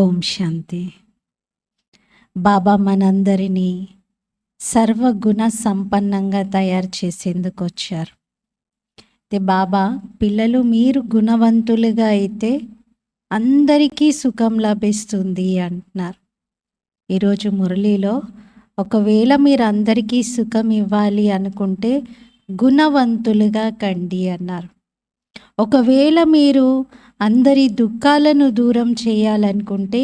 ఓం శాంతి. బాబా మనందరినీ సర్వగుణ సంపన్నంగా తయారు చేసేందుకు వచ్చారు. బాబా పిల్లలు మీరు గుణవంతులుగా అయితే అందరికీ సుఖం లభిస్తుంది అంటున్నారు. ఈరోజు మురళిలో ఒకవేళ మీరు అందరికీ సుఖం ఇవ్వాలి అనుకుంటే గుణవంతులుగా కండి అన్నారు. ఒకవేళ మీరు అందరి దుఃఖాలను దూరం చేయాలనుకుంటే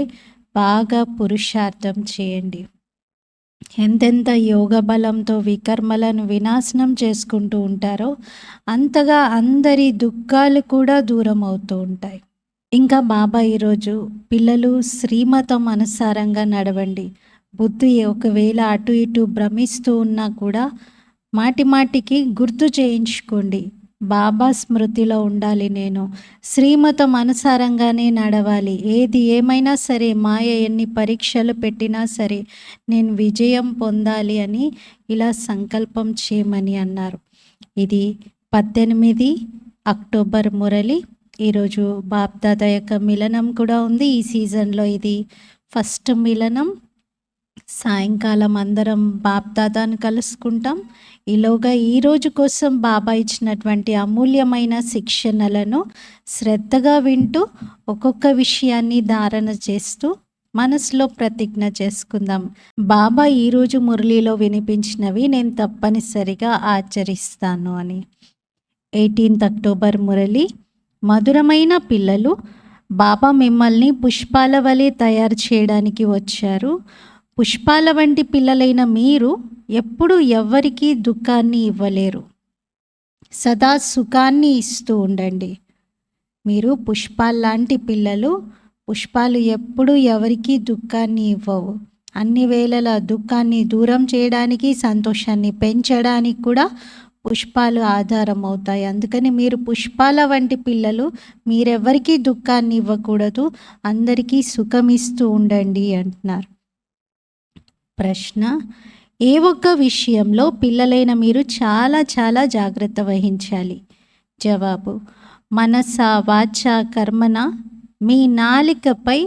బాగా పురుషార్థం చేయండి. ఎంతెంత యోగ బలంతో వికర్మలను వినాశనం చేసుకుంటూ ఉంటారో అంతగా అందరి దుఃఖాలు కూడా దూరం అవుతూ ఉంటాయి. ఇంకా బాబా ఈరోజు పిల్లలు శ్రీమతం అనుసారంగా నడవండి. బుద్ధి ఒకవేళ అటు ఇటు భ్రమిస్తూ ఉన్నా కూడా మాటి మాటికి గుర్తు చేయించుకోండి. బాబా స్మృతిలో ఉండాలి, నేను శ్రీమతం అనుసారంగానే నడవాలి. ఏది ఏమైనా సరే, మాయ ఎన్ని పరీక్షలు పెట్టినా సరే నేను విజయం పొందాలి అని ఇలా సంకల్పం చేయమని అన్నారు. ఇది 18 అక్టోబర్ మురళి. ఈరోజు బాప్దాదా యొక్క మిలనం కూడా ఉంది. ఈ సీజన్లో ఇది ఫస్ట్ మిలనం. సాయంకాలం అందరం బాప్దాదాను కలుసుకుంటాం. ఈలోగా ఈరోజు కోసం బాబా ఇచ్చినటువంటి అమూల్యమైన శిక్షణలను శ్రద్ధగా వింటూ ఒక్కొక్క విషయాన్ని ధారణ చేస్తూ మనసులో ప్రతిజ్ఞ చేసుకుందాం. బాబా ఈరోజు మురళిలో వినిపించినవి నేను తప్పనిసరిగా ఆచరిస్తాను అని. 18 అక్టోబర్ మురళి. మధురమైన పిల్లలు, బాబా మిమ్మల్ని పుష్పాల వలె తయారు చేయడానికి వచ్చారు. పుష్పాల వంటి పిల్లలైన మీరు ఎప్పుడు ఎవ్వరికీ దుఃఖాన్ని ఇవ్వలేరు. సదా సుఖాన్ని ఇస్తూ ఉండండి. మీరు పుష్పాల్లాంటి పిల్లలు. పుష్పాలు ఎప్పుడు ఎవరికీ దుఃఖాన్ని ఇవ్వవు. అన్ని వేళల దుఃఖాన్ని దూరం చేయడానికి, సంతోషాన్ని పెంచడానికి కూడా పుష్పాలు ఆధారం అవుతాయి. అందుకని మీరు పుష్పాల వంటి పిల్లలు. మీరెవరికీ దుఃఖాన్ని ఇవ్వకూడదు, అందరికీ సుఖమిస్తూ ఉండండి అంటున్నారు. ప్రశ్న: ఏ ఒక్క విషయంలో పిల్లలైన మీరు చాలా చాలా జాగ్రత్త వహించాలి? జవాబు: మనస వాచ కర్మన, మీ నాలికపై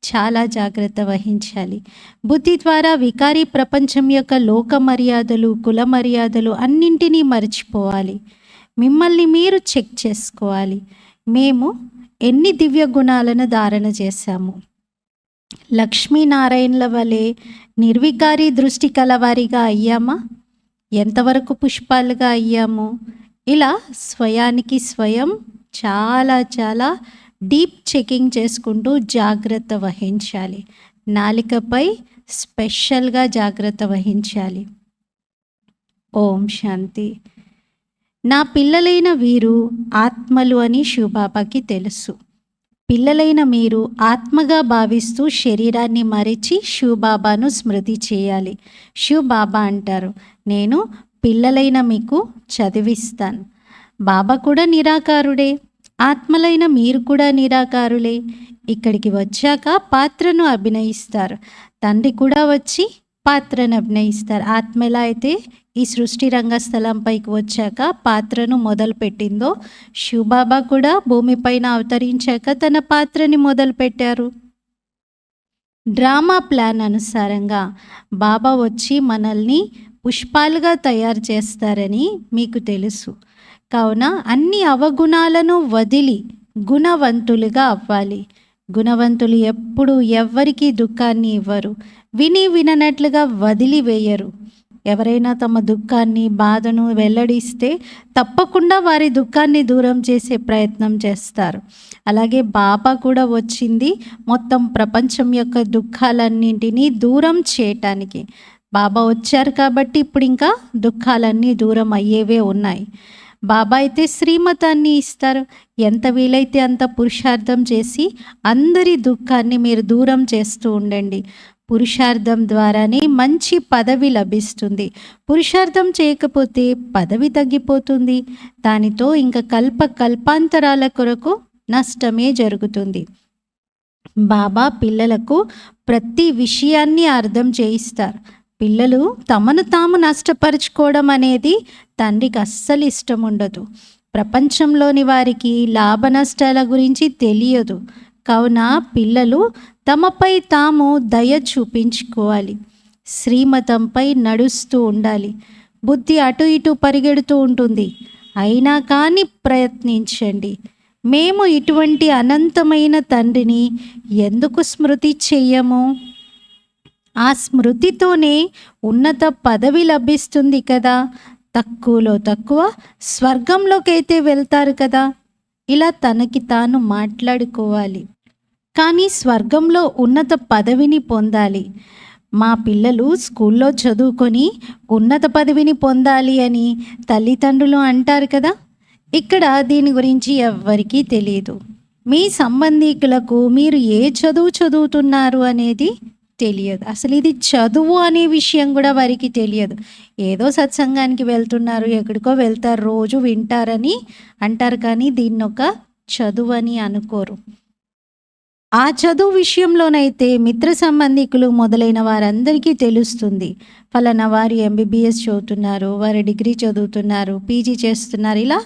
చాలా జాగ్రత్త వహించాలి. బుద్ధి ద్వారా వికారీ ప్రపంచం యొక్క లోక మర్యాదలు, కుల మర్యాదలు అన్నింటినీ మర్చిపోవాలి. మిమ్మల్ని మీరు చెక్ చేసుకోవాలి. మేము ఎన్ని దివ్య గుణాలను ధారణ చేశాము? లక్ష్మీనారాయణల వలె నిర్వికారి దృష్టి కలవారిగా అయ్యామా? ఎంతవరకు పుష్పాలుగా అయ్యాము? ఇలా స్వయానికి స్వయం చాలా చాలా డీప్ చెకింగ్ చేసుకుంటూ జాగ్రత్త వహించాలి. నాలికపై స్పెషల్గా జాగ్రత్త వహించాలి. ఓం శాంతి. నా పిల్లలైన వీరు ఆత్మలు అని శివబాబాకి తెలుసు. పిల్లలైన మీరు ఆత్మగా భావిస్తూ శరీరాన్ని మరిచి శివబాబాను స్మృతి చేయాలి. శివబాబా అంటారు, నేను పిల్లలైన మీకు చదివిస్తాను. బాబా కూడా నిరాకారుడే. ఆత్మలైన మీరు కూడా నిరాకారులే. ఇక్కడికి వచ్చాక పాత్రను అభినయిస్తారు. తండ్రి కూడా వచ్చి పాత్రను అభినయిస్తారు. ఆత్మ ఎలా అయితే ఈ సృష్టి రంగస్థలంపైకి వచ్చాక పాత్రను మొదలుపెట్టిందో, శివబాబా కూడా భూమిపైన అవతరించాక తన పాత్రని మొదలుపెట్టారు. డ్రామా ప్లాన్ అనుసారంగా బాబా వచ్చి మనల్ని పుష్పాలుగా తయారు చేస్తారని మీకు తెలుసు. కావున అన్ని అవగుణాలను వదిలి గుణవంతులుగా అవ్వాలి. గుణవంతులు ఎప్పుడు ఎవ్వరికీ దుఃఖాన్ని ఇవ్వరు. విని విననట్లుగా వదిలివేయరు. ఎవరైనా తమ దుఃఖాన్ని, బాధను వెల్లడిస్తే తప్పకుండా వారి దుఃఖాన్ని దూరం చేసే ప్రయత్నం చేస్తారు. అలాగే బాబా కూడా వచ్చింది మొత్తం ప్రపంచం యొక్క దుఃఖాలన్నింటినీ దూరం చేయటానికి. బాబా వచ్చారు కాబట్టి ఇప్పుడు ఇంకా దుఃఖాలన్నీ దూరం అయ్యేవే ఉన్నాయి. బాబా అయితే శ్రీమతాన్ని ఇస్తారు. ఎంత వీలైతే అంత పురుషార్థం చేసి అందరి దుఃఖాన్ని మీరు దూరం చేస్తూ ఉండండి. పురుషార్థం ద్వారానే మంచి పదవి లభిస్తుంది. పురుషార్థం చేయకపోతే పదవి తగ్గిపోతుంది. దానితో ఇంకా కల్పాంతరాల కొరకు నష్టమే జరుగుతుంది. బాబా పిల్లలకు ప్రతి విషయాన్ని అర్థం చేయిస్తారు. పిల్లలు తమను తాము నష్టపరుచుకోవడం అనేది తండ్రికి అస్సలు ఇష్టం ఉండదు. ప్రపంచంలోని వారికి లాభ నష్టాల గురించి తెలియదు. కావున పిల్లలు తమపై తాము దయ చూపించుకోవాలి, శ్రీమతంపై నడుస్తూ ఉండాలి. బుద్ధి అటు ఇటు పరిగెడుతూ ఉంటుంది, అయినా కానీ ప్రయత్నించండి. మేము ఇటువంటి అనంతమైన తండ్రిని ఎందుకు స్మృతి చెయ్యము? ఆ స్మృతితోనే ఉన్నత పదవి లభిస్తుంది కదా. తక్కువలో తక్కువ స్వర్గంలోకైతే వెళ్తారు కదా. ఇలా తనకి తాను మాట్లాడుకోవాలి. కానీ స్వర్గంలో ఉన్నత పదవిని పొందాలి. మా పిల్లలు స్కూల్లో చదువుకొని ఉన్నత పదవిని పొందాలి అని తల్లిదండ్రులు అంటారు కదా. ఇక్కడ దీని గురించి ఎవ్వరికీ తెలియదు. మీ సంబంధీకులకు మీరు ఏ చదువు చదువుతున్నారు అనేది తెలియదు. అసలు ఇది చదువు అనే విషయం కూడా వారికి తెలియదు. ఏదో సత్సంగానికి వెళ్తున్నారు, ఎక్కడికో వెళ్తారు, రోజు వింటారని అంటారు, కానీ దీన్ని ఒక చదువు అని అనుకోరు. ఆ చదువు విషయంలోనైతే మిత్ర సంబంధికులు మొదలైన వారందరికీ తెలుస్తుంది. ఫలానా వారు ఎంబీబీఎస్ చదువుతున్నారు, వారు డిగ్రీ చదువుతున్నారు, పీజీ చేస్తున్నారు, ఇలా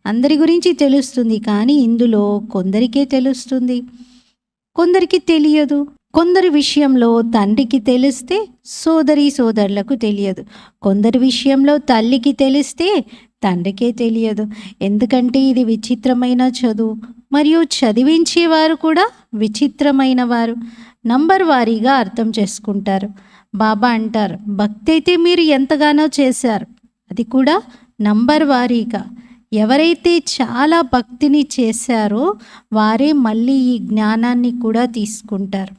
అందరి గురించి తెలుస్తుంది. కానీ ఇందులో కొందరికే తెలుస్తుంది, కొందరికి తెలియదు. కొందరి విషయంలో తండ్రికి తెలిస్తే సోదరి సోదరులకు తెలియదు. కొందరి విషయంలో తల్లికి తెలిస్తే తండ్రికే తెలియదు. ఎందుకంటే ఇది విచిత్రమైన చదువు, మరియు చదివించేవారు కూడా విచిత్రమైన వారు. నంబర్ వారీగా అర్థం చేసుకుంటారు. బాబా అంటారు, భక్తి అయితే మీరు ఎంతగానో చేశారు, అది కూడా నంబర్ వారీగా. ఎవరైతే చాలా భక్తిని చేశారో వారే మళ్ళీ ఈ జ్ఞానాన్ని కూడా తీసుకుంటారు.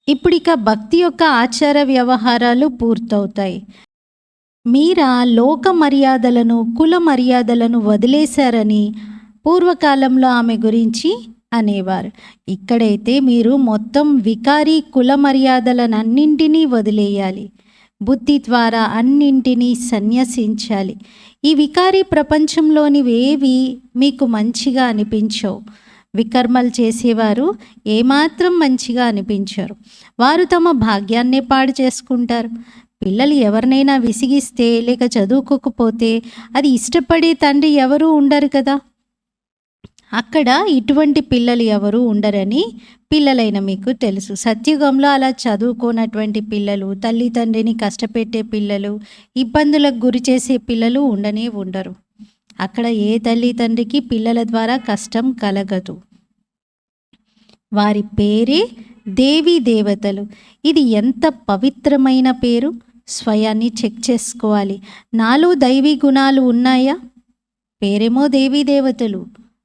ఇప్పుడు ఇక భక్తి యొక్క ఆచార వ్యవహారాలు పూర్తవుతాయి. మీరా లోక మర్యాదలను, కుల మర్యాదలను వదిలేశారని పూర్వకాలంలో ఆమె గురించి అనేవారు. ఇక్కడైతే మీరు మొత్తం వికారీ కుల మర్యాదలనన్నింటినీ వదిలేయాలి. బుద్ధి ద్వారా అన్నింటినీ సన్యసించాలి. ఈ వికారీ ప్రపంచంలోనివేవి మీకు మంచిగా అనిపించవు. వికర్మలు చేసేవారు ఏమాత్రం మంచిగా అనిపించరు. వారు తమ భాగ్యాన్నే పాడు చేసుకుంటారు. పిల్లలు ఎవరినైనా విసిగిస్తే లేక చదువుకోకపోతే అది ఇష్టపడే తండ్రి ఎవరూ ఉండరు కదా. అక్కడ ఇటువంటి పిల్లలు ఎవరూ ఉండరని పిల్లలైన మీకు తెలుసు. సత్యుగంలో అలా చదువుకోనటువంటి పిల్లలు, తల్లిదండ్రిని కష్టపెట్టే పిల్లలు, ఇబ్బందులకు గురి చేసే పిల్లలు ఉండనే ఉండరు. అక్కడ ఏ తల్లిదండ్రికి పిల్లల ద్వారా కష్టం కలగదు. వారి పేరే దేవీ దేవతలు. ఇది ఎంత పవిత్రమైన పేరు! స్వయాన్ని చెక్ చేసుకోవాలి. నాలో దైవీ గుణాలు ఉన్నాయా? పేరేమో దేవీ దేవతలు.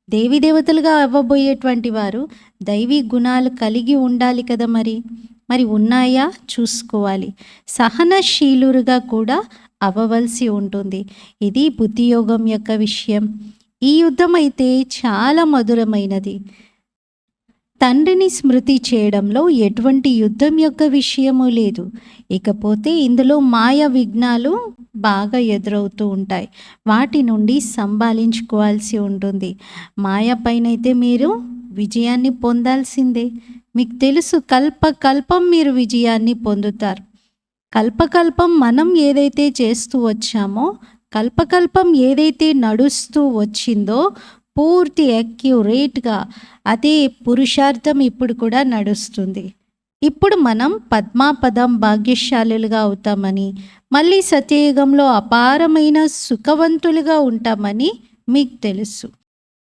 దేవీ దేవతలుగా అవ్వబోయేటువంటి వారు దైవీ గుణాలు కలిగి ఉండాలి కదా. మరి ఉన్నాయా చూసుకోవాలి. సహనశీలురుగా కూడా అవ్వవలసి ఉంటుంది. ఇది బుద్ధియోగం యొక్క విషయం. ఈ యుద్ధం అయితే చాలా మధురమైనది. తండ్రిని స్మృతి చేయడంలో ఎటువంటి యుద్ధం యొక్క విషయము లేదు. ఇకపోతే ఇందులో మాయ విఘ్నాలు బాగా ఎదురవుతూ ఉంటాయి. వాటి నుండి సంభాళించుకోవాల్సి ఉంటుంది. మాయ పైన అయితే మీరు విజయాన్ని పొందాల్సిందే. మీకు తెలుసు, కల్పకల్పం మీరు విజయాన్ని పొందుతారు. కల్పకల్పం మనం ఏదైతే చేస్తూ వచ్చామో, కల్పకల్పం ఏదైతే నడుస్తూ వచ్చిందో పూర్తి యాక్యురేట్గా అదే పురుషార్థం ఇప్పుడు కూడా నడుస్తుంది. ఇప్పుడు మనం పద్మాపదం భాగ్యశాలులుగా అవుతామని, మళ్ళీ సత్యయుగంలో అపారమైన సుఖవంతులుగా ఉంటామని మీకు తెలుసు.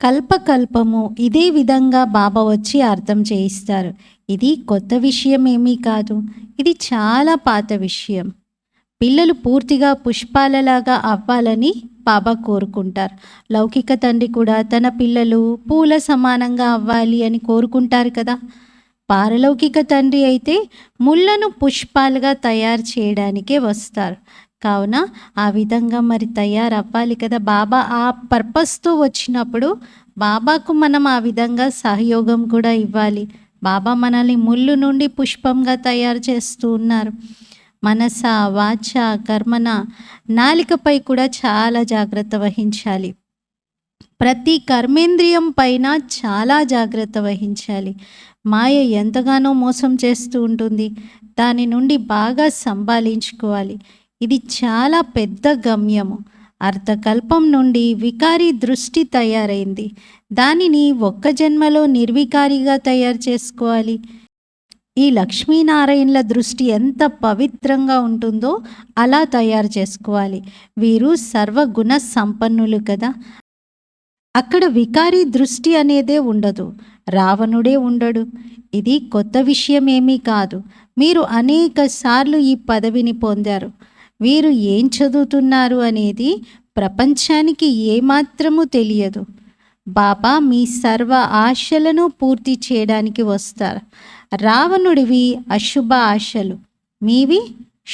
కల్పకల్పము ఇదే విధంగా బాబా వచ్చి అర్థం చేయిస్తారు. ఇది కొత్త విషయం ఏమీ కాదు, ఇది చాలా పాత విషయం. పిల్లలు పూర్తిగా పుష్పాలలాగా అవ్వాలని బాబా కోరుకుంటారు. లౌకిక తండ్రి కూడా తన పిల్లలు పూల సమానంగా అవ్వాలి అని కోరుకుంటారు కదా. పారలౌకిక తండ్రి అయితే ముళ్ళను పుష్పాలుగా తయారు చేయడానికే వస్తారు. కావున ఆ విధంగా మరి తయారవ్వాలి కదా. బాబా ఆ పర్పస్తో వచ్చినప్పుడు బాబాకు మనం ఆ విధంగా సహయోగం కూడా ఇవ్వాలి. బాబా మనల్ని ముళ్ళు నుండి పుష్పంగా తయారు చేస్తూ ఉన్నారు. మనస, వాచ, కర్మన, నాలికపై కూడా చాలా జాగ్రత్త వహించాలి. ప్రతి కర్మేంద్రియం పైన చాలా జాగ్రత్త వహించాలి. మాయ ఎంతగానో మోసం చేస్తూ ఉంటుంది. దాని నుండి బాగా సంభాళించుకోవాలి. ఇది చాలా పెద్ద గమ్యము. అర్ధకల్పం నుండి వికారి దృష్టి తయారైంది. దానిని ఒక్క జన్మలో నిర్వికారిగా తయారు చేసుకోవాలి. ఈ లక్ష్మీనారాయణల దృష్టి ఎంత పవిత్రంగా ఉంటుందో అలా తయారు చేసుకోవాలి. వీరు సర్వగుణ సంపన్నులు కదా. అక్కడ వికారి దృష్టి అనేదే ఉండదు, రావణుడే ఉండడు. ఇది కొత్త విషయం ఏమీ కాదు. మీరు అనేక సార్లు ఈ పదవిని పొందారు. వీరు ఏం చదువుతున్నారు అనేది ప్రపంచానికి ఏమాత్రమూ తెలియదు. బాబా మీ సర్వ ఆశలను పూర్తి చేయడానికి వస్తారు. రావణుడివి అశుభ ఆశలు, మీవి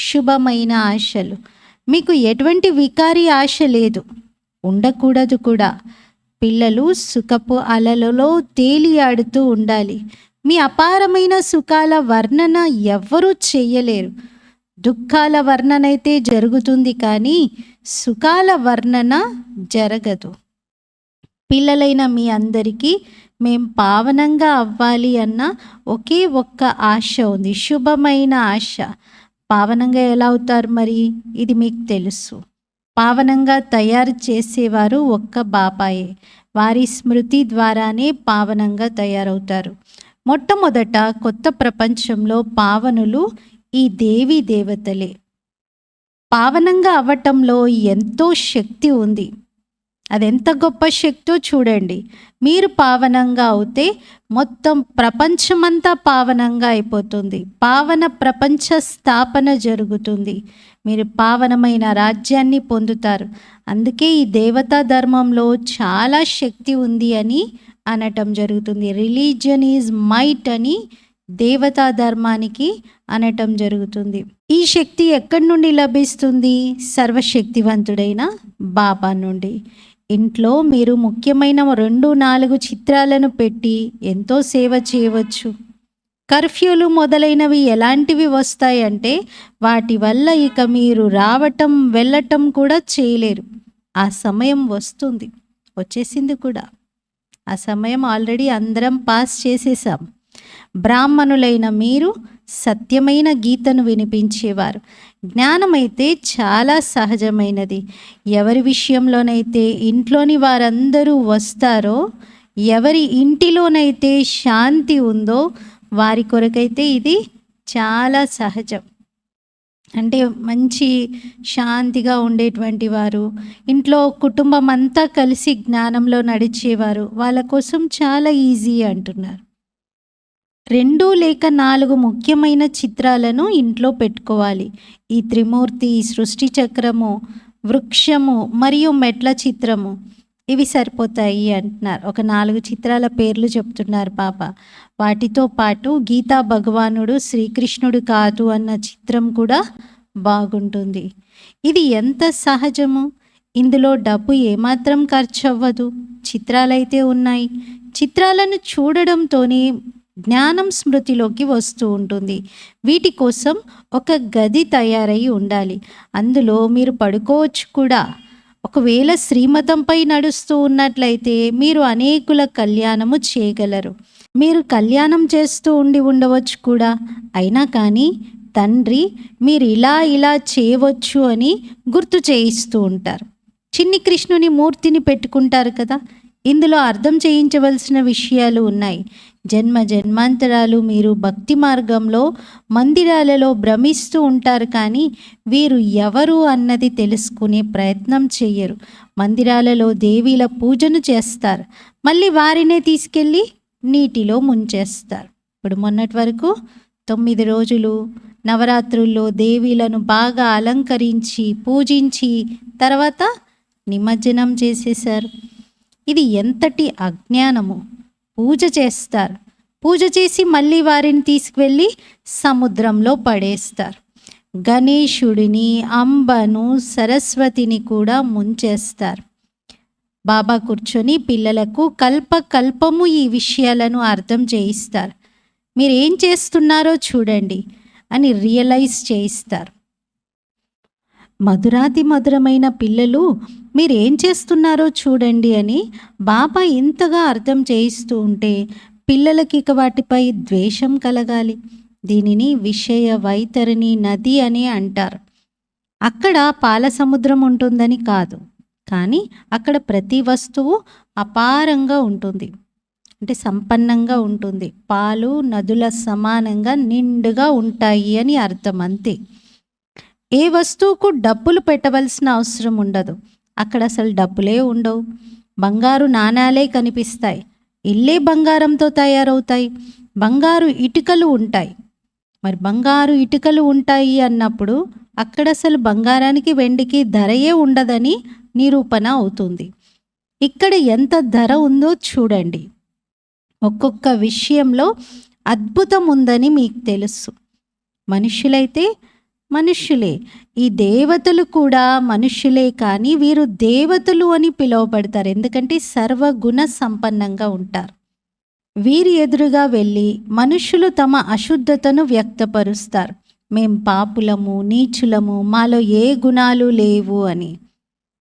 శుభమైన ఆశలు. మీకు ఎటువంటి వికారి ఆశ లేదు, ఉండకూడదు కూడా. పిల్లలు సుఖపు అలలలో తేలియాడుతూ ఉండాలి. మీ అపారమైన సుఖాల వర్ణన ఎవ్వరూ చెయ్యలేరు. దుఃఖాల వర్ణనైతే జరుగుతుంది కానీ సుఖాల వర్ణన జరగదు. పిల్లలైన మీ అందరికీ మేం పావనంగా అవ్వాలి అన్న ఒకే ఒక్క ఆశ ఉంది, శుభమైన ఆశ. పావనంగా ఎలా అవుతారు మరి? ఇది మీకు తెలుసు. పావనంగా తయారు చేసేవారు ఒక్క బాబాయే. వారి స్మృతి ద్వారానే పావనంగా తయారవుతారు. మొట్టమొదట కొత్త ప్రపంచంలో పావనులు ఈ దేవీ దేవతలే. పావనంగా అవ్వటంలో ఎంతో శక్తి ఉంది. అదెంత గొప్ప శక్తో చూడండి. మీరు పావనంగా అవుతే మొత్తం ప్రపంచమంతా పావనంగా అయిపోతుంది. పావన ప్రపంచ స్థాపన జరుగుతుంది. మీరు పావనమైన రాజ్యాన్ని పొందుతారు. అందుకే ఈ దేవతా ధర్మంలో చాలా శక్తి ఉంది అని అనటం జరుగుతుంది. రిలీజియన్ ఈజ్ మైట్ అని దేవతా ధర్మానికి అనటం జరుగుతుంది. ఈ శక్తి ఎక్కడి నుండి లభిస్తుంది? సర్వశక్తివంతుడైన బాబా నుండి. ఇంట్లో మీరు ముఖ్యమైన 2-4 చిత్రాలను పెట్టి ఎంతో సేవ చేయవచ్చు. కర్ఫ్యూలు మొదలైనవి ఎలాంటివి వస్తాయంటే వాటి వల్ల ఇక మీరు రావటం వెళ్ళటం కూడా చేయలేరు. ఆ సమయం వస్తుంది, వచ్చేసింది కూడా. ఆ సమయం ఆల్రెడీ అందరం పాస్ చేసేసాం. బ్రాహ్మణులైన మీరు సత్యమైన గీతను వినిపించేవారు. జ్ఞానమైతే చాలా సహజమైనది. ఎవరి విషయంలోనైతే ఇంట్లోని వారందరూ వస్తారో, ఎవరి ఇంటిలోనైతే శాంతి ఉందో వారి కొరకైతే ఇది చాలా సహజం. అంటే మంచి శాంతిగా ఉండేటువంటి వారు, ఇంట్లో కుటుంబం అంతా కలిసి జ్ఞానంలో నడిచేవారు, వాళ్ళ కోసం చాలా ఈజీ అంటున్నారు. 2 లేక 4 ముఖ్యమైన చిత్రాలను ఇంట్లో పెట్టుకోవాలి. ఈ త్రిమూర్తి, సృష్టి చక్రము, వృక్షము మరియు మెట్ల చిత్రము, ఇవి సరిపోతాయి అంటున్నారు. ఒక 4 చిత్రాల పేర్లు చెప్తున్నారు బాబా. వాటితో పాటు గీతా భగవానుడు శ్రీకృష్ణుడు కాదు అన్న చిత్రం కూడా బాగుంటుంది. ఇది ఎంత సహజము. ఇందులో డబ్బు ఏమాత్రం ఖర్చు అవ్వదు. చిత్రాలైతే ఉన్నాయి. చిత్రాలను చూడడంతోనే జ్ఞానం స్మృతిలోకి వస్తూ ఉంటుంది. వీటి కోసం ఒక గది తయారై ఉండాలి. అందులో మీరు పడుకోవచ్చు కూడా. ఒకవేళ శ్రీమతంపై నడుస్తూ ఉన్నట్లయితే మీరు అనేకుల కళ్యాణము చేయగలరు. మీరు కళ్యాణం చేస్తూ ఉండవచ్చు కూడా. అయినా కానీ తండ్రి మీరు ఇలా చేయవచ్చు అని గుర్తు చేయిస్తూ ఉంటారు. చిన్ని కృష్ణుని మూర్తిని పెట్టుకుంటారు కదా. ఇందులో అర్థం చేయించవలసిన విషయాలు ఉన్నాయి. జన్మ జన్మాంతరాలు మీరు భక్తి మార్గంలో మందిరాలలో భ్రమిస్తూ ఉంటారు, కానీ వీరు ఎవరు అన్నది తెలుసుకునే ప్రయత్నం చెయ్యరు. మందిరాలలో దేవీల పూజను చేస్తారు, మళ్ళీ వారినే తీసుకెళ్ళి నీటిలో ముంచేస్తారు. ఇప్పుడు మొన్నటి వరకు 9 రోజులు నవరాత్రుల్లో దేవీలను బాగా అలంకరించి పూజించి తర్వాత నిమజ్జనం చేసేశారు. ఇది ఎంతటి అజ్ఞానము. పూజ చేస్తారు, పూజ చేసి మళ్ళీ వారిని తీసుకువెళ్ళి సముద్రంలో పడేస్తారు. గణేశుడిని, అంబను, సరస్వతిని కూడా ముంచేస్తారు. బాబా కూర్చొని పిల్లలకు కల్పకల్పము ఈ విషయాలను అర్థం చేయిస్తారు. మీరు ఏం చేస్తున్నారో చూడండి అని రియలైజ్ చేయిస్తారు. మధురాతి మధురమైన పిల్లలు మీరు ఏం చేస్తున్నారో చూడండి అని బాబా ఇంతగా అర్థం చేయిస్తూ ఉంటే పిల్లలకి ఇక వాటిపై ద్వేషం కలగాలి. దీనిని విషయ వైతరిణి నది అని అంటారు. అక్కడ పాల సముద్రం ఉంటుందని కాదు, కానీ అక్కడ ప్రతి వస్తువు అపారంగా ఉంటుంది, అంటే సంపన్నంగా ఉంటుంది. పాలు నదుల సమానంగా నిండుగా ఉంటాయి అని అర్థం, అంతే. ఏ వస్తువుకు డబ్బులు పెట్టవలసిన అవసరం ఉండదు. అక్కడ అసలు డబ్బులే ఉండవు. బంగారు నాణాలే కనిపిస్తాయి. ఇల్లే బంగారంతో తయారవుతాయి. బంగారు ఇటుకలు ఉంటాయి. మరి బంగారు ఇటుకలు ఉంటాయి అన్నప్పుడు అక్కడ అసలు బంగారానికి వెండికి ధరయే ఉండదని నిరూపణ అవుతుంది. ఇక్కడ ఎంత ధర ఉందో చూడండి. ఒక్కొక్క విషయంలో అద్భుతం ఉందని మీకు తెలుసు. మనుషులైతే మనుష్యులే, ఈ దేవతలు కూడా మనుష్యులే, కానీ వీరు దేవతలు అని పిలువబడతారు ఎందుకంటే సర్వగుణ సంపన్నంగా ఉంటారు. వీరి ఎదురుగా వెళ్ళి మనుషులు తమ అశుద్ధతను వ్యక్తపరుస్తారు. మేం పాపులము, నీచులము, మాలో ఏ గుణాలు లేవు అని.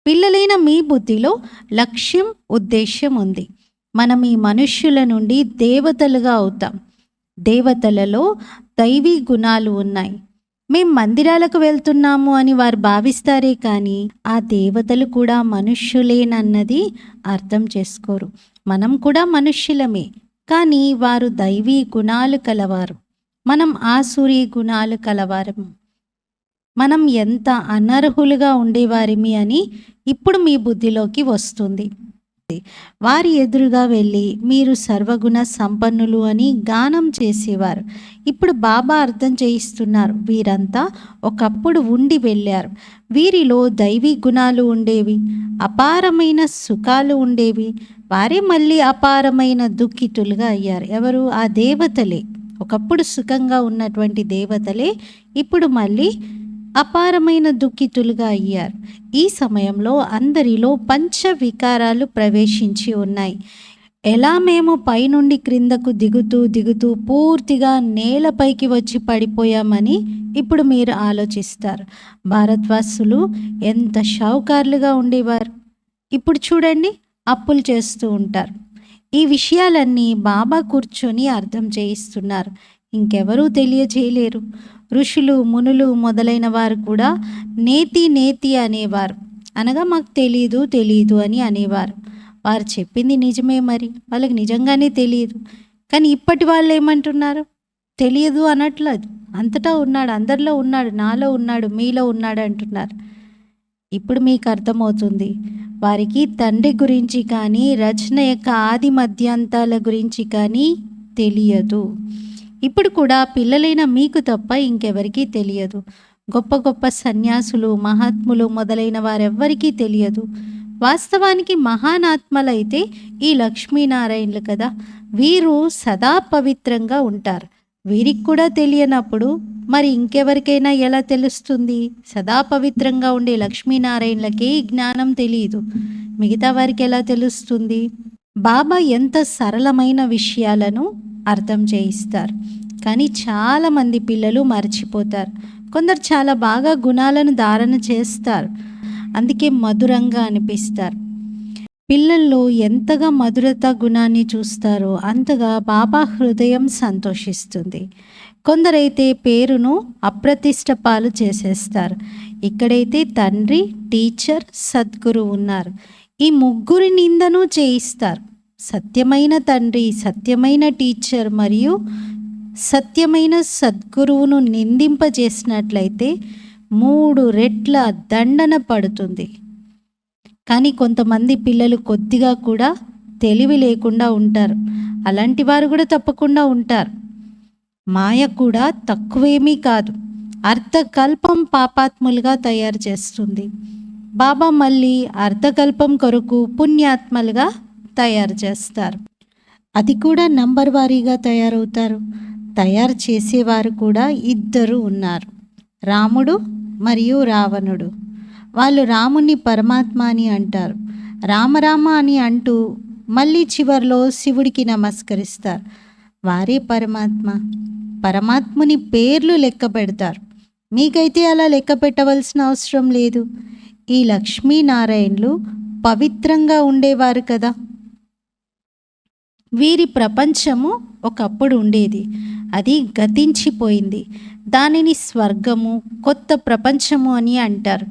పిల్లలైన మీ బుద్ధిలో లక్ష్యం, ఉద్దేశ్యం ఉంది. మనం ఈ మనుష్యుల నుండి దేవతలుగా అవుతాం. దేవతలలో దైవీ గుణాలు ఉన్నాయి. మేం మందిరాలకు వెళ్తున్నాము అని వారు భావిస్తారే కానీ ఆ దేవతలు కూడా మనుష్యులేనన్నది అర్థం చేసుకోరు. మనం కూడా మనుష్యులమే, కానీ వారు దైవీ గుణాలు కలవారు, మనం ఆసురీ గుణాలు కలవారము. మనం ఎంత అనర్హులుగా ఉండేవారిమి అని ఇప్పుడు మీ బుద్ధిలోకి వస్తుంది. వారి ఎదురుగా వెళ్ళి మీరు సర్వగుణ సంపన్నులు అని గానం చేసేవారు. ఇప్పుడు బాబా అర్థం చేయిస్తున్నారు, వీరంతా ఒకప్పుడు ఉండి వెళ్ళారు. వీరిలో దైవీ గుణాలు ఉండేవి, అపారమైన సుఖాలు ఉండేవి. వారే మళ్ళీ అపారమైన దుఃఖితులుగా అయ్యారు. ఎవరు? ఆ దేవతలే. ఒకప్పుడు సుఖంగా ఉన్నటువంటి దేవతలే ఇప్పుడు మళ్ళీ అపారమైన దుఃఖితులుగా అయ్యారు. ఈ సమయంలో అందరిలో పంచ వికారాలు ప్రవేశించి ఉన్నాయి. ఎలా మేము పైనుండి క్రిందకు దిగుతూ దిగుతూ పూర్తిగా నేలపైకి వచ్చి పడిపోయామని ఇప్పుడు మీరు ఆలోచిస్తారు. భారతవాసులు ఎంత షావుకారులుగా ఉండేవారు, ఇప్పుడు చూడండి అప్పులు చేస్తూ ఉంటారు. ఈ విషయాలన్నీ బాబా కూర్చొని అర్థం చేయిస్తున్నారు. ఇంకెవరూ తెలియజేయలేరు. ఋషులు, మునులు మొదలైన వారు కూడా నేతి నేతి అనేవారు, అనగా మాకు తెలీదు అని అనేవారు. వారు చెప్పింది నిజమే, మరి వాళ్ళకి నిజంగానే తెలియదు. కానీ ఇప్పటి వాళ్ళు ఏమంటున్నారు? తెలియదు అనట్లేదు, అంతటా ఉన్నాడు, అందరిలో ఉన్నాడు, నాలో ఉన్నాడు, మీలో ఉన్నాడు అంటున్నారు. ఇప్పుడు మీకు అర్థమవుతుంది, వారికి తండ్రి గురించి కానీ రచన యొక్క ఆది మధ్యాంతాల గురించి కానీ తెలియదు. ఇప్పుడు కూడా పిల్లలైన మీకు తప్ప ఇంకెవరికీ తెలియదు. గొప్ప గొప్ప సన్యాసులు, మహాత్ములు మొదలైన వారెవ్వరికీ తెలియదు. వాస్తవానికి మహానాత్మలైతే ఈ లక్ష్మీనారాయణులు కదా, వీరు సదా పవిత్రంగా ఉంటారు. వీరికి కూడా తెలియనప్పుడు మరి ఇంకెవరికైనా ఎలా తెలుస్తుంది? సదా పవిత్రంగా ఉండే లక్ష్మీనారాయణులకే జ్ఞానం తెలియదు, మిగతా వారికి ఎలా తెలుస్తుంది? బాబా ఎంత సరళమైన విషయాలను అర్థం చేయిస్తారు, కానీ చాలామంది పిల్లలు మర్చిపోతారు. కొందరు చాలా బాగా గుణాలను ధారణ చేస్తారు, అందుకే మధురంగా అనిపిస్తారు. పిల్లల్లో ఎంతగా మధురత గుణాన్ని చూస్తారో అంతగా బాబా హృదయం సంతోషిస్తుంది. కొందరైతే పేరును అప్రతిష్ట పాలు చేసేస్తారు. ఇక్కడైతే తండ్రి, టీచర్, సద్గురు ఉన్నారు. ఈ ముగ్గురి నిందను చేయిస్తారు. సత్యమైన తండ్రి, సత్యమైన టీచర్ మరియు సత్యమైన సద్గురువును నిందింపజేసినట్లయితే 3 రెట్ల దండన పడుతుంది. కానీ కొంతమంది పిల్లలు కొద్దిగా కూడా తెలివి లేకుండా ఉంటారు. అలాంటి వారు కూడా తప్పకుండా ఉంటారు. మాయ కూడా తక్కువేమీ కాదు, అర్థకల్పం పాపాత్ములుగా తయారు చేస్తుంది. బాబా మళ్ళీ అర్థకల్పం కొరకు పుణ్యాత్మలుగా తయారు చేస్తారు. అది కూడా నంబర్ వారీగా తయారవుతారు. తయారు చేసేవారు కూడా 2 ఉన్నారు, రాముడు మరియు రావణుడు. వాళ్ళు రాముని పరమాత్మ అని అంటారు, రామరామ అని అంటూ మళ్ళీ చివరిలో శివుడికి నమస్కరిస్తారు. వారే పరమాత్మ. పరమాత్ముని పేర్లు లెక్క పెడతారు. మీకైతే అలా లెక్క పెట్టవలసిన అవసరం లేదు. ఈ లక్ష్మీనారాయణులు పవిత్రంగా ఉండేవారు కదా. వీరి ప్రపంచము ఒకప్పుడు ఉండేది, అది గతించిపోయింది. దానిని స్వర్గము, కొత్త ప్రపంచము అని అంటారు.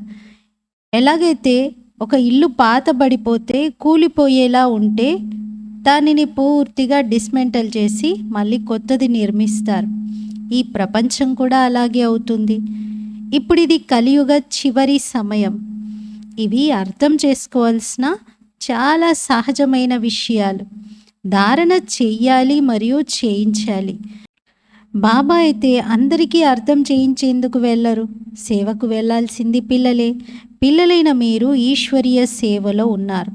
ఎలాగైతే ఒక ఇల్లు పాతబడిపోతే కూలిపోయేలా ఉంటే దానిని పూర్తిగా డిస్మెంటల్ చేసి మళ్ళీ కొత్తది నిర్మిస్తారు. ఈ ప్రపంచం కూడా అలాగే అవుతుంది. ఇప్పుడు ఇది కలియుగ చివరి సమయం. ఇవి అర్థం చేసుకోవాల్సిన చాలా సహజమైన విషయాలు. ధారణ చెయ్యాలి మరియు చేయించాలి. బాబా అయితే అందరికీ అర్థం చేయించేందుకు వెళ్ళరు. సేవకు వెళ్ళాల్సింది పిల్లలే. పిల్లలైన మీరు ఈశ్వరీయ సేవలో ఉన్నారు.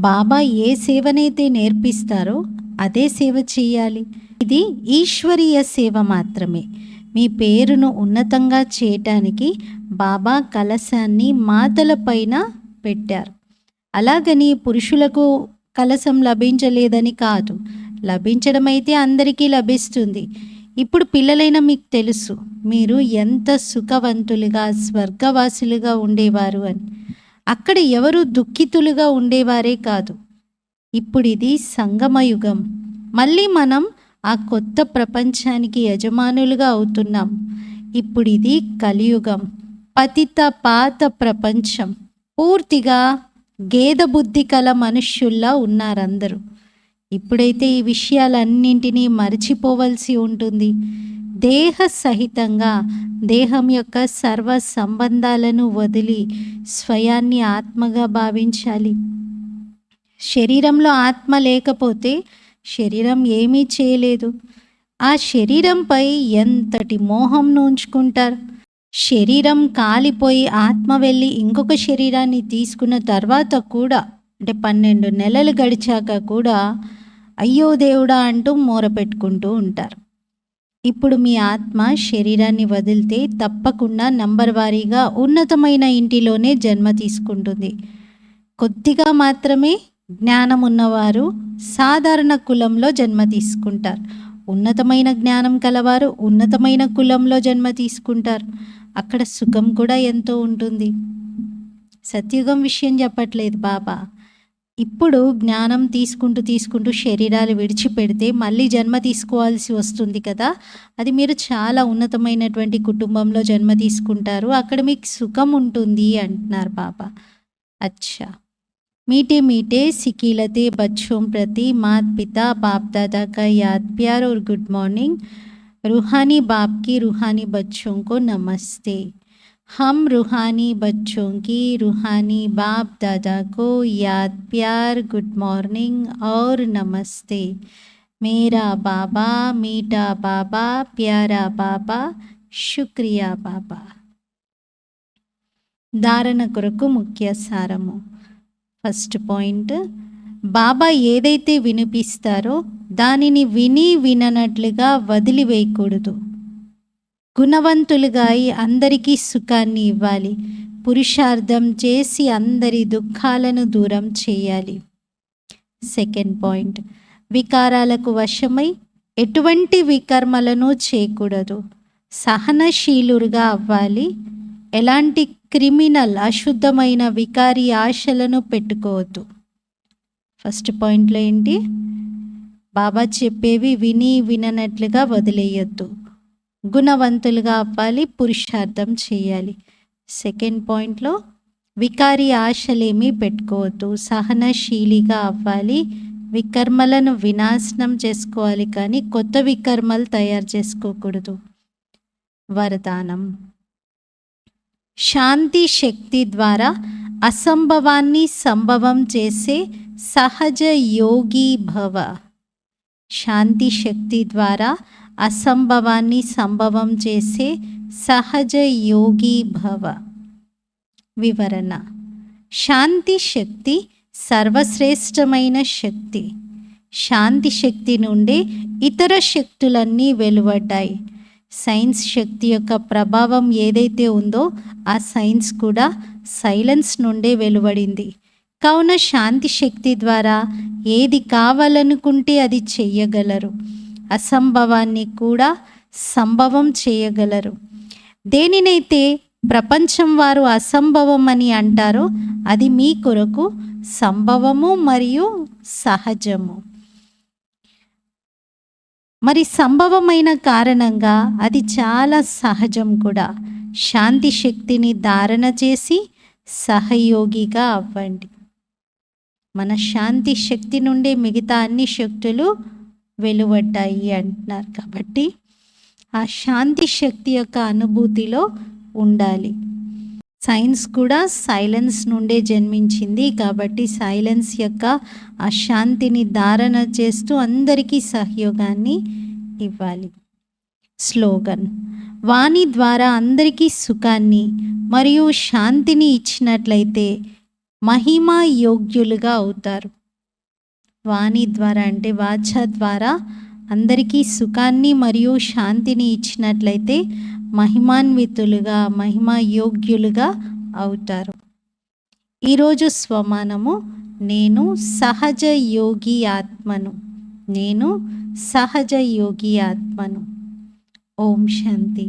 బాబా ఏ సేవనైతే నేర్పిస్తారో అదే సేవ చేయాలి. ఇది ఈశ్వరీయ సేవ మాత్రమే. మీ పేరును ఉన్నతంగా చేయటానికి బాబా కలశాన్ని మాతల పైన పెట్టారు. అలాగని పురుషులకు కలశం లభించలేదని కాదు, లభించడమైతే అందరికీ లభిస్తుంది. ఇప్పుడు పిల్లలైన మీకు తెలుసు మీరు ఎంత సుఖవంతులుగా స్వర్గవాసులుగా ఉండేవారు అని. అక్కడ ఎవరు దుఃఖితులుగా ఉండేవారే కాదు. ఇప్పుడు ఇది సంగమయుగం. మళ్ళీ మనం ఆ కొత్త ప్రపంచానికి యజమానులుగా అవుతున్నాం. ఇప్పుడు ఇది కలియుగం, పతిత పాత ప్రపంచం. పూర్తిగా గేద బుద్ధి కల మనుష్యుల్లా ఉన్నారందరూ. ఇప్పుడైతే ఈ విషయాలన్నింటినీ మర్చిపోవలసి ఉంటుంది. దేహ సహితంగా దేహం యొక్క సర్వ సంబంధాలను వదిలి స్వయాన్ని ఆత్మగా భావించాలి. శరీరంలో ఆత్మ లేకపోతే శరీరం ఏమీ చేయలేదు. ఆ శరీరంపై ఎంతటి మోహంను ఉంచుకుంటారు. శరీరం కాలిపోయి ఆత్మ వెళ్ళి ఇంకొక శరీరాన్ని తీసుకున్న తర్వాత కూడా, అంటే 12 నెలలు గడిచాక కూడా అయ్యో దేవుడా అంటూ మొరపెట్టుకుంటూ ఉంటారు. ఇప్పుడు మీ ఆత్మ శరీరాన్ని వదిలితే తప్పకుండా నంబర్ వారీగా ఉన్నతమైన ఇంటిలోనే జన్మ తీసుకుంటుంది. కొద్దిగా మాత్రమే జ్ఞానం ఉన్నవారు సాధారణ కులంలో జన్మ తీసుకుంటారు. ఉన్నతమైన జ్ఞానం కలవారు ఉన్నతమైన కులంలో జన్మ తీసుకుంటారు. అక్కడ సుఖం కూడా ఎంతో ఉంటుంది. సత్యుగం విషయం చెప్పట్లేదు బాబా. ఇప్పుడు జ్ఞానం తీసుకుంటూ శరీరాలు విడిచిపెడితే మళ్ళీ జన్మ తీసుకోవాల్సి వస్తుంది కదా. అది మీరు చాలా ఉన్నతమైనటువంటి కుటుంబంలో జన్మ తీసుకుంటారు. అక్కడ మీకు సుఖం ఉంటుంది అంటున్నారు బాబా. అచ్చా, मीठे मीठे सिकीलते बच्चों प्रति माता पिता बाप दादा का याद प्यार और गुड मॉर्निंग। रूहानी बाप की रूहानी बच्चों को नमस्ते। हम रूहानी बच्चों की रूहानी बाप दादा को याद प्यार गुड मॉर्निंग और नमस्ते। मेरा बाबा मीठा बाबा प्यारा बाबा शुक्रिया बाबा। धारण కొరకు ముఖ్య సారము. ఫస్ట్ పాయింట్, బాబా ఏదైతే వినిపిస్తారో దానిని విని విననట్లుగా వదిలివేయకూడదు. గుణవంతులుగా అయి అందరికీ సుఖాన్ని ఇవ్వాలి. పురుషార్థం చేసి అందరి దుఃఖాలను దూరం చేయాలి. సెకండ్ పాయింట్, వికారాలకు వశమై ఎటువంటి వికర్మలను చేయకూడదు. సహనశీలుగా అవ్వాలి. ఎలాంటి క్రిమినల్ అశుద్ధమైన వికారి ఆశలను పెట్టుకోవద్దు. ఫస్ట్ పాయింట్లో ఏంటి, బాబా చెప్పేవి విని విననట్లుగా వదిలేయొద్దు. గుణవంతులుగా అవ్వాలి, పురుషార్థం చేయాలి. సెకండ్ పాయింట్లో వికారి ఆశలేమీ పెట్టుకోవద్దు, సహనశీలిగా అవ్వాలి. వికర్మలను వినాశనం చేసుకోవాలి, కానీ కొత్త వికర్మలు తయారు చేసుకోకూడదు. వరదానం, శాంతి శక్తి ద్వారా అసంభవాన్ని సంభవం చేసే సహజ యోగి భవ. శాంతి శక్తి ద్వారా అసంభవాన్ని సంభవం చేసే సహజ యోగి భవ. వివరణ, శాంతి శక్తి సర్వశ్రేష్టమైన శక్తి. శాంతి శక్తి నుండి ఇతర శక్తులన్నీ వెలువడ్డాయి. సైన్స్ శక్తి యొక్క ప్రభావం ఏదైతే ఉందో ఆ సైన్స్ కూడా సైలెన్స్ నుండే వెలువడింది. కావున శాంతి శక్తి ద్వారా ఏది కావాలనుకుంటే అది చెయ్యగలరు. అసంభవాన్ని కూడా సంభవం చేయగలరు. దేనినైతే ప్రపంచం వారు అసంభవం అని అంటారో అది మీ కొరకు సంభవము మరియు సహజము. మరి సంభవమైన కారణంగా అది చాలా సహజం కూడా. శాంతి శక్తిని ధారణ చేసి సహయోగిగా అవ్వండి. మన శాంతి శక్తి నుండే మిగతా అన్ని శక్తులు వెలువడ్డాయి అంటున్నారు. కాబట్టి ఆ శాంతి శక్తి యొక్క అనుభూతిలో ఉండాలి. సైన్స్ కూడా సైలెన్స్ నుండే జన్మించింది. కాబట్టి సైలెన్స్ యొక్క ఆ శాంతిని ధారణ చేస్తూ అందరికీ సహయోగాన్ని ఇవ్వాలి. స్లోగన్: వాణి ద్వారా అందరికీ సుఖాన్ని మరియు శాంతిని ఇచ్చినట్లయితే మహిమా యోగ్యులుగా అవుతారు. వాణి ద్వారా అంటే వాచ ద్వారా అందరికీ సుఖాన్ని మరియు శాంతిని ఇచ్చినట్లయితే మహిమాన్వితులుగా మహిమా యోగ్యులుగా అవుతారు. ఈరోజు స్వమానము: నేను సహజ యోగి ఆత్మను. నేను సహజ యోగి ఆత్మను. ఓం శాంతి.